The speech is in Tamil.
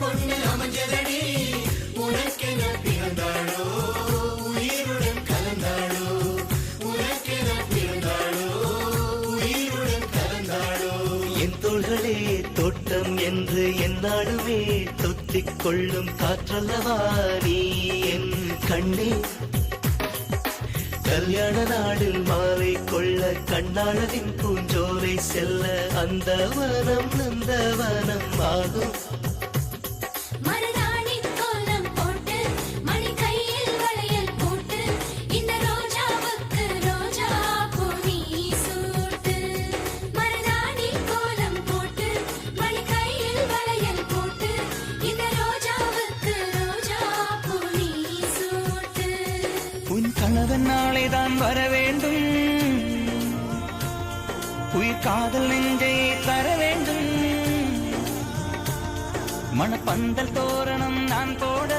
பொண்ணு அமைஞ்சதடி உனக்கென பிறந்தாளோ உயிருடன் கலந்தாளோ உனக்கென பிறந்தாளோ உயிருடன் கலந்தாளோ என் தோள்களே தோட்டம் என்று என்னாலுமே தொத்திக் கொள்ளும் காற்றல்லவா நீ என் கண்ணே கல்யாண நாளில் மாலை கொள்ள கண்ணாளரின் பூஞ்சோலை செல்ல அந்த வனம் நந்தவனம் ஆகும் உன் கணவன் நாளைதான் வர வேண்டும் உயிர் காதல் நெஞ்சை தர வேண்டும் மணப்பந்தல் தோரணம் நான் போட